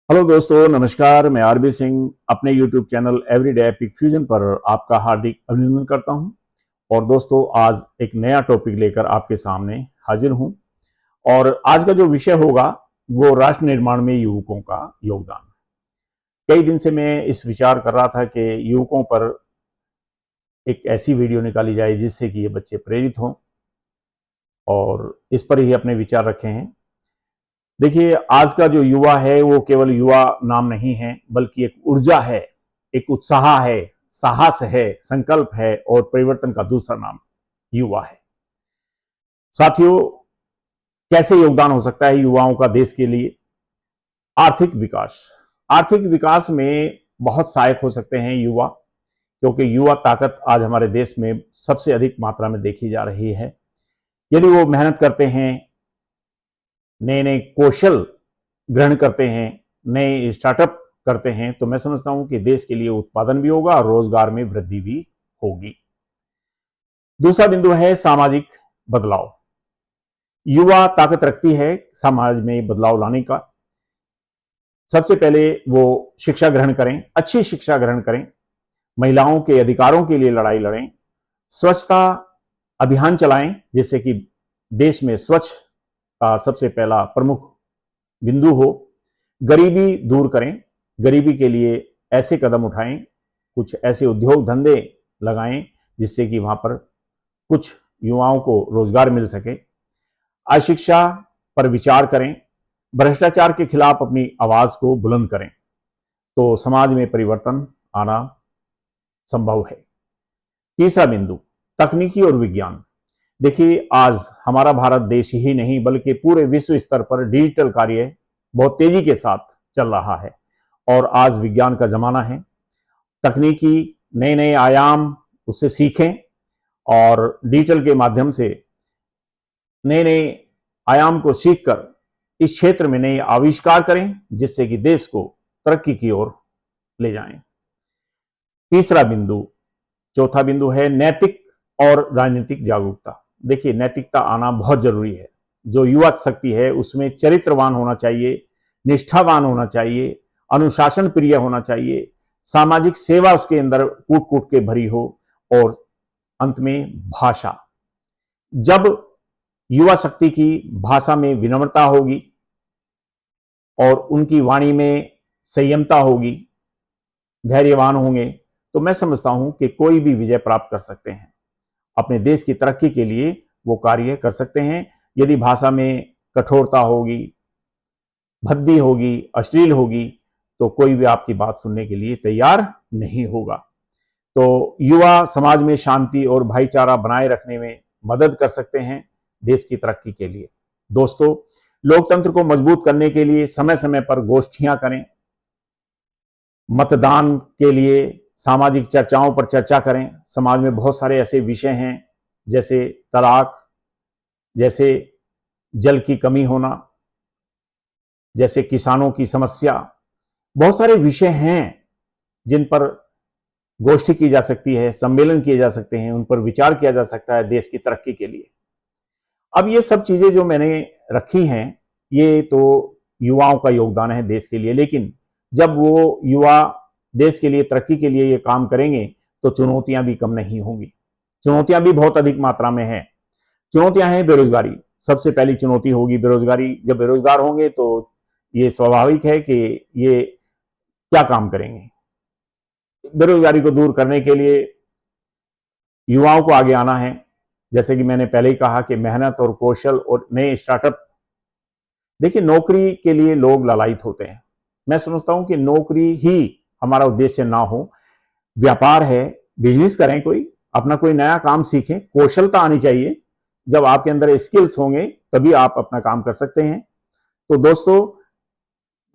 Hello दोस्तों, नमस्कार। मैं आरबी सिंह अपने YouTube channel everyday epic fusion पर आपका हार्दिक अभिनंदन करता हूं। और दोस्तों, आज एक नया टॉपिक लेकर आपके सामने हाजिर हूं। और आज का जो विषय होगा वो राष्ट्र निर्माण में युवकों का योगदान। कई दिन से मैं इस विचार कर रहा था कि युवकों पर एक ऐसी वीडियो निकाली जाए जिससे कि ये बच्चे प्रेरित हों, और इस पर ही अपने विचार रखे हैं। देखिए, आज का जो युवा है वो केवल युवा नाम नहीं है, बल्कि एक ऊर्जा है, एक उत्साह है, साहस है, संकल्प है और परिवर्तन का दूसरा नाम युवा है। साथियों, कैसे योगदान हो सकता है युवाओं का देश के लिए? आर्थिक विकास। आर्थिक विकास में बहुत सहायक हो सकते हैं युवा, क्योंकि युवा ताकत आज हमारे देश में सबसे अधिक मात्रा में देखी जा रही है। यदि वो मेहनत करते हैं, नए नए कौशल ग्रहण करते हैं, नए स्टार्टअप करते हैं, तो मैं समझता हूं कि देश के लिए उत्पादन भी होगा और रोजगार में वृद्धि भी होगी। दूसरा बिंदु है सामाजिक बदलाव। युवा ताकत रखती है समाज में बदलाव लाने का। सबसे पहले वो शिक्षा ग्रहण करें, अच्छी शिक्षा ग्रहण करें, महिलाओं के अधिकारों के लिए लड़ाई लड़ें, स्वच्छता अभियान चलाएं, जिससे कि देश में स्वच्छ का सबसे पहला प्रमुख बिंदु हो। गरीबी दूर करें, गरीबी के लिए ऐसे कदम उठाएं, कुछ ऐसे उद्योग धंधे लगाएं जिससे कि वहां पर कुछ युवाओं को रोजगार मिल सके। अशिक्षा पर विचार करें, भ्रष्टाचार के खिलाफ अपनी आवाज को बुलंद करें, तो समाज में परिवर्तन आना संभव है। तीसरा बिंदु, तकनीकी और विज्ञान। देखिए, आज हमारा भारत देश ही नहीं बल्कि पूरे विश्व स्तर पर डिजिटल कार्य बहुत तेजी के साथ चल रहा है, और आज विज्ञान का जमाना है। तकनीकी नए नए आयाम उससे सीखें और डिजिटल के माध्यम से नए नए आयाम को सीखकर इस क्षेत्र में नए आविष्कार करें, जिससे कि देश को तरक्की की ओर ले जाएं। तीसरा बिंदु, चौथा बिंदु है नैतिक और राजनीतिक जागरूकता। देखिए, नैतिकता आना बहुत जरूरी है। जो युवा शक्ति है उसमें चरित्रवान होना चाहिए, निष्ठावान होना चाहिए, अनुशासन प्रिय होना चाहिए, सामाजिक सेवा उसके अंदर कूट कूट के भरी हो। और अंत में भाषा। जब युवा शक्ति की भाषा में विनम्रता होगी और उनकी वाणी में संयमता होगी, धैर्यवान होंगे, तो मैं समझता हूं कि कोई भी विजय प्राप्त कर सकते हैं। अपने देश की तरक्की के लिए वो कार्य कर सकते हैं। यदि भाषा में कठोरता होगी, भद्दी होगी, अश्लील होगी, तो कोई भी आपकी बात सुनने के लिए तैयार नहीं होगा। तो युवा समाज में शांति और भाईचारा बनाए रखने में मदद कर सकते हैं देश की तरक्की के लिए। दोस्तों, लोकतंत्र को मजबूत करने के लिए समय समय पर गोष्ठियां करें, मतदान के लिए सामाजिक चर्चाओं पर चर्चा करें। समाज में बहुत सारे ऐसे विषय हैं, जैसे तलाक, जैसे जल की कमी होना, जैसे किसानों की समस्या। बहुत सारे विषय हैं जिन पर गोष्ठी की जा सकती है, सम्मेलन किए जा सकते हैं, उन पर विचार किया जा सकता है देश की तरक्की के लिए। अब ये सब चीजें जो मैंने रखी हैं, ये तो युवाओं का योगदान है देश के लिए। लेकिन जब वो युवा देश के लिए तरक्की के लिए ये काम करेंगे, तो चुनौतियां भी कम नहीं होंगी। चुनौतियां भी बहुत अधिक मात्रा में हैं। चुनौतियां हैं बेरोजगारी। सबसे पहली चुनौती होगी बेरोजगारी। जब बेरोजगार होंगे तो ये स्वाभाविक है कि ये क्या काम करेंगे। बेरोजगारी को दूर करने के लिए युवाओं को आगे आना है। जैसे कि मैंने पहले ही कहा कि मेहनत और कौशल और नए स्टार्टअप। देखिए, नौकरी के लिए लोग लालायित होते हैं। मैं समझता हूं कि नौकरी ही हमारा उद्देश्य ना हो। व्यापार है, बिजनेस करें, कोई अपना कोई नया काम सीखें, कौशलता आनी चाहिए। जब आपके अंदर स्किल्स होंगे तभी आप अपना काम कर सकते हैं। तो दोस्तों,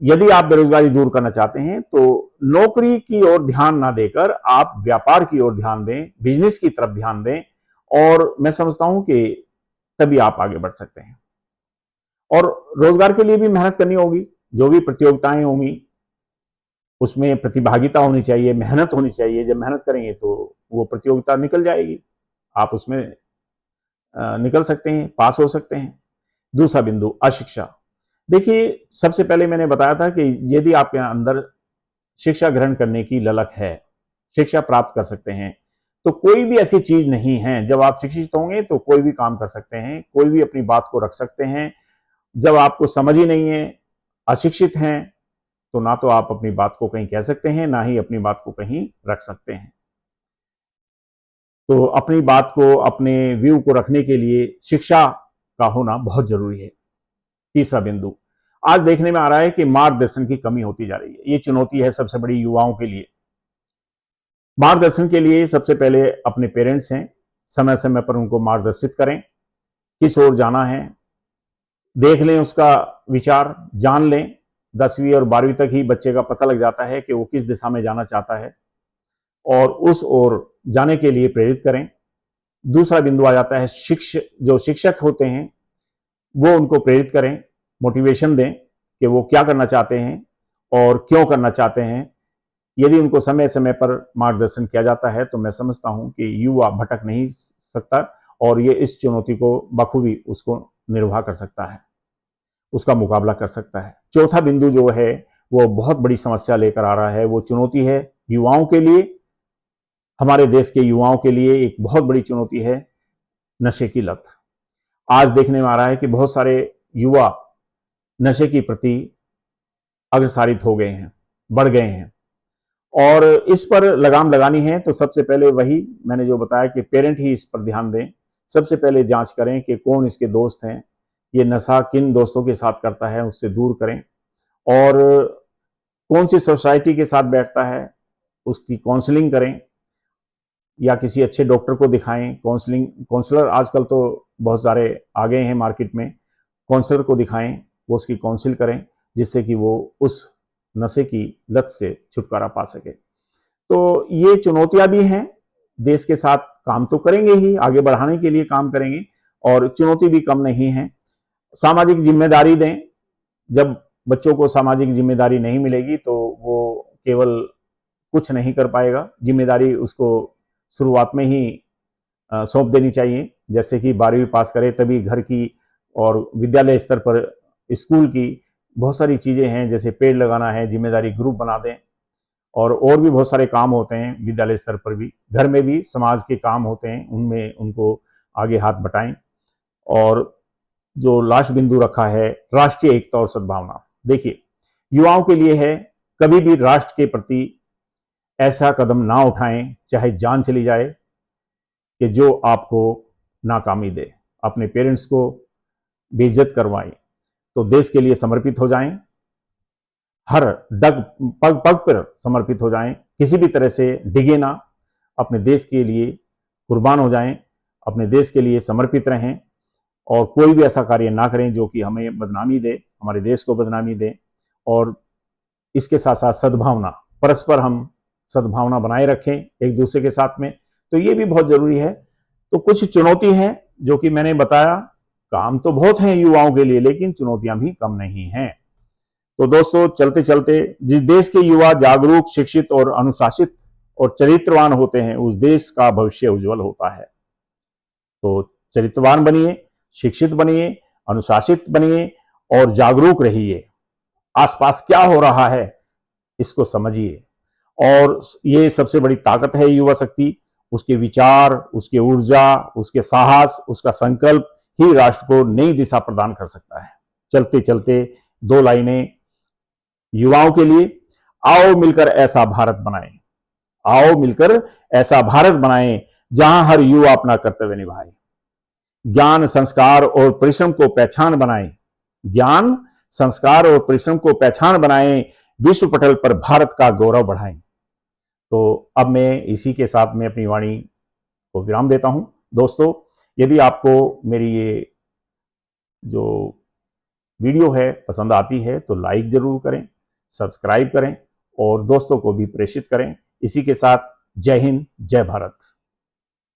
यदि आप बेरोजगारी दूर करना चाहते हैं तो नौकरी की ओर ध्यान ना देकर आप व्यापार की ओर ध्यान दें, बिजनेस की तरफ ध्यान दें, और मैं समझता हूं कि तभी आप आगे बढ़ सकते हैं। और रोजगार के लिए भी मेहनत करनी होगी। जो भी प्रतियोगिताएं होंगी उसमें प्रतिभागिता होनी चाहिए, मेहनत होनी चाहिए। जब मेहनत करेंगे तो वो प्रतियोगिता निकल जाएगी, आप उसमें निकल सकते हैं, पास हो सकते हैं। दूसरा बिंदु, अशिक्षा। देखिए, सबसे पहले मैंने बताया था कि यदि आपके अंदर शिक्षा ग्रहण करने की ललक है, शिक्षा प्राप्त कर सकते हैं, तो कोई भी ऐसी चीज नहीं है। जब आप शिक्षित होंगे तो कोई भी काम कर सकते हैं, कोई भी अपनी बात को रख सकते हैं। जब आपको समझ ही नहीं है, अशिक्षित हैं, तो ना तो आप अपनी बात को कहीं कह सकते हैं, ना ही अपनी बात को कहीं रख सकते हैं। तो अपनी बात को, अपने व्यू को रखने के लिए शिक्षा का होना बहुत जरूरी है। तीसरा बिंदु, आज देखने में आ रहा है कि मार्गदर्शन की कमी होती जा रही है। ये चुनौती है सबसे बड़ी युवाओं के लिए। मार्गदर्शन के लिए सबसे पहले अपने पेरेंट्स हैं, समय समय पर उनको मार्गदर्शित करें, किस ओर जाना है देख लें, उसका विचार जान लें। 10वीं और 12वीं तक ही बच्चे का पता लग जाता है कि वो किस दिशा में जाना चाहता है, और उस ओर जाने के लिए प्रेरित करें। दूसरा बिंदु आ जाता है जो शिक्षक होते हैं वो उनको प्रेरित करें, मोटिवेशन दें कि वो क्या करना चाहते हैं और क्यों करना चाहते हैं। यदि उनको समय समय पर मार्गदर्शन किया जाता है तो मैं समझता हूं कि युवा भटक नहीं सकता और ये इस चुनौती को बखूबी उसको निर्वाह कर सकता है, उसका मुकाबला कर सकता है। चौथा बिंदु जो है वो बहुत बड़ी समस्या लेकर आ रहा है, वो चुनौती है युवाओं के लिए, हमारे देश के युवाओं के लिए एक बहुत बड़ी चुनौती है नशे की लत। आज देखने में आ रहा है कि बहुत सारे युवा नशे के प्रति अग्रसारित हो गए हैं, बढ़ गए हैं, और इस पर लगाम लगानी है तो सबसे पहले वही मैंने जो बताया कि पेरेंट ही इस पर ध्यान दें। सबसे पहले जांच करें कि कौन इसके दोस्त हैं, ये नशा किन दोस्तों के साथ करता है, उससे दूर करें, और कौन सी सोसाइटी के साथ बैठता है उसकी काउंसलिंग करें, या किसी अच्छे डॉक्टर को दिखाएं। काउंसलर आजकल तो बहुत सारे आ गए हैं मार्केट में, काउंसलर को दिखाएं, वो उसकी काउंसिल करें, जिससे कि वो उस नशे की लत से छुटकारा पा सके। तो ये चुनौतियां भी हैं, देश के साथ काम तो करेंगे ही, आगे बढ़ाने के लिए काम करेंगे, और चुनौती भी कम नहीं है। सामाजिक जिम्मेदारी दें। जब बच्चों को सामाजिक जिम्मेदारी नहीं मिलेगी तो वो केवल कुछ नहीं कर पाएगा। जिम्मेदारी उसको शुरुआत में ही सौंप देनी चाहिए, जैसे कि 12वीं पास करे तभी घर की और विद्यालय स्तर पर स्कूल की बहुत सारी चीजें हैं, जैसे पेड़ लगाना है, जिम्मेदारी ग्रुप बना दें, और भी बहुत सारे काम होते हैं विद्यालय स्तर पर भी, घर में भी समाज के काम होते हैं, उनमें उनको आगे हाथ बटाएं। और जो लास्ट बिंदु रखा है, राष्ट्रीय एकता और सद्भावना। देखिए, युवाओं के लिए है, कभी भी राष्ट्र के प्रति ऐसा कदम ना उठाएं, चाहे जान चली जाए, कि जो आपको नाकामी दे। अपने पेरेंट्स को बेइज्जत करवाएं तो देश के लिए समर्पित हो जाएं, हर पग पग पर समर्पित हो जाएं, किसी भी तरह से डिगे ना, अपने देश के लिए कुर्बान हो जाएं, अपने देश के लिए समर्पित रहें, और कोई भी ऐसा कार्य ना करें जो कि हमें बदनामी दे, हमारे देश को बदनामी दे। और इसके साथ साथ सद्भावना, परस्पर हम सद्भावना बनाए रखें एक दूसरे के साथ में, तो ये भी बहुत जरूरी है। तो कुछ चुनौती हैं जो कि मैंने बताया, काम तो बहुत हैं युवाओं के लिए, लेकिन चुनौतियां भी कम नहीं हैं। तो दोस्तों, चलते चलते, जिस देश के युवा जागरूक, शिक्षित और अनुशासित और चरित्रवान होते हैं, उस देश का भविष्य उज्जवल होता है। तो चरित्रवान बनिए, शिक्षित बनिए, अनुशासित बनिए और जागरूक रहिए। आसपास क्या हो रहा है इसको समझिए, और ये सबसे बड़ी ताकत है युवा शक्ति। उसके विचार, उसके ऊर्जा, उसके साहस, उसका संकल्प ही राष्ट्र को नई दिशा प्रदान कर सकता है। चलते चलते 2 लाइनें युवाओं के लिए, आओ मिलकर ऐसा भारत बनाएं, आओ मिलकर ऐसा भारत बनाएं जहां हर युवा अपना कर्तव्य निभाए, ज्ञान, संस्कार और परिश्रम को पहचान बनाएं, ज्ञान, संस्कार और परिश्रम को पहचान बनाएं, विश्व पटल पर भारत का गौरव बढ़ाएं। तो अब मैं इसी के साथ में अपनी वाणी को विराम देता हूं। दोस्तों, यदि आपको मेरी ये जो वीडियो है पसंद आती है तो लाइक जरूर करें, सब्सक्राइब करें और दोस्तों को भी प्रेषित करें। इसी के साथ जय हिंद, जय भारत।